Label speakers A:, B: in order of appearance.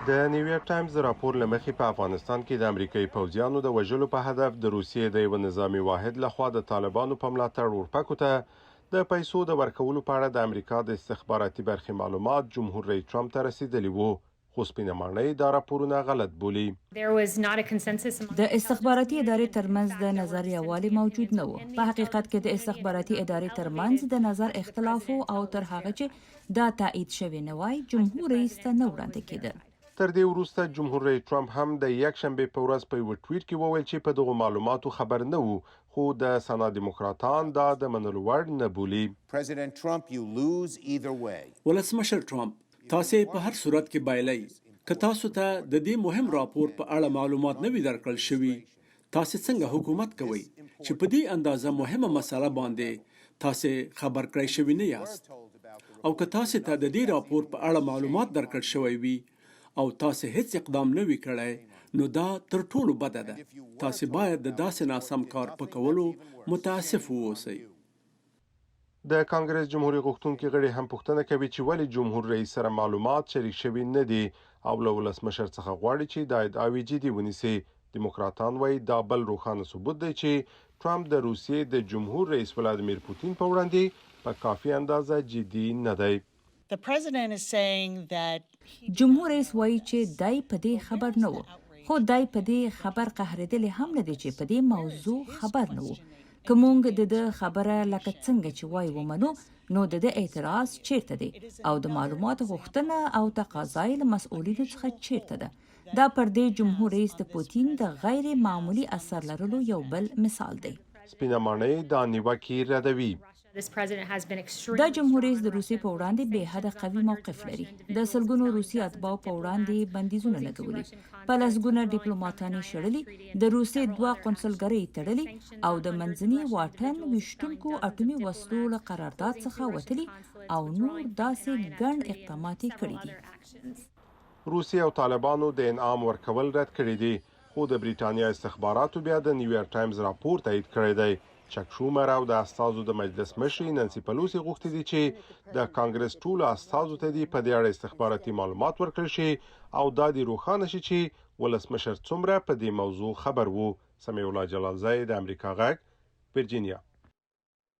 A: د نیویارک ټایمز راپور له مخې په افغانستان کې د امریکایي پوځیانو د وژلو په هدف د روسیې د یو نظامي واحد لخوا د طالبانو په ملاتړ اورپکو ته د پیسو د ورکولو په اړه د امریکا د استخباراتي برخې معلومات جمهور رئیس ټرمپ ته رسیدلی وو، خو سپینه ماڼۍ دا راپورونه غلط بولي.
B: د استخباراتي ادارې ترمنځ د نظر یووالی موجود نه و. په حقیقت کې د استخباراتي ادارې ترمنځ د نظر اختلاف او تر هغه چې دا تایید شوی نه وای جمهور رئیس ته نه وړاندې کېده.
A: تر دې وروسته جمهور رئیس ټرمپ هم د یکشنبه په ورځ په یو ټویټ کې وویل چې په دغو معلوماتو خبر نه وو، خو د سنا دیموکراتان دا د منلو وړ نه بولي.
C: ولسمشر ټرمپ تاسو په هر صورت کې بایلئ که تاسو ته د دې مهم راپور په اړه معلومات نه وي درکړل شوي، تاسو څنګه حکومت کوئ چې په دې اندازه مهمه مسله باندې تاسو خبر کړی شوي نه یاست؟ او که تاسو ته د دې راپور په اړه معلومات درکړل شوی وي او تاسو هیڅ اقدام نه وی کړی، نو دا تر ټولو بده ده. تاسو باید د داسې ناسم کار په کولو متاسف اوسئ.
A: د کانګرس جمهوریت غوښتونکي غړي هم پوښتنه کوي چې ولې جمهور رئیس سره معلومات شریک شوي نه دي او له ولسمشر څخه غواړي چې دا ادعاوې جدي ونیسي. دیموکراتان وایي دا بل روښانه ثبوت دی چې ټرمپ د روسیې د جمهور رئیس ولادیمیر پوتین په وړاندې په کافي اندازه جدي نه دی.
B: جمهور رئیس وایي چې دای په دې خبر نه و، خو دای په دې خبر قهرېدلی هم نه دی چې په دې موضوع خبر نه و. که موږ د خبره لکه څنګه چې وایي ومنو، نو د اعتراض چیرته دی او د معلوماتو غوښتنه او تقاضا له مسؤلینو څخه چیرته ده؟ دا پر دې جمهور رئیس د پوتین د غیر معمولی اثر لرلو یو بل مثال دی.
A: سپینه ماڼۍ دا نیوکې ردوي.
B: دا جمهور رئیس د روسیې په وړاندې بې حده قوي موقف لري. د سلګونو روسي اتباعو په وړاندې بندیزونه لګولي، په لسګونه ډیپلوماټان یې شړلي، د روسیې 2 قونسلګرۍ تړلي او د منځني واټن ویشتونکو اټومي وسلو له قرارداد څخه وتلي او نور داسې ګڼ اقدامات کړي دي.
A: روسیې او طالبانو د انعام ورکول رد کړي دي، خو د بریټانیا استخباراتو بیا د نیویارک ټایمز راپور تایید کړی دی. چک شومر او د استازو د مجلس مشري نانسي پلوسي غوښتي دي چې د کانګرس ټولو استازو ته دې په دې اړه استخباراتي معلومات ورکړل شي او دا دې روښانه شي چې ولسمشر څومره په دې موضوع خبر وو. سمیع الله جلالزی د امریکا غږ، ورجینیا.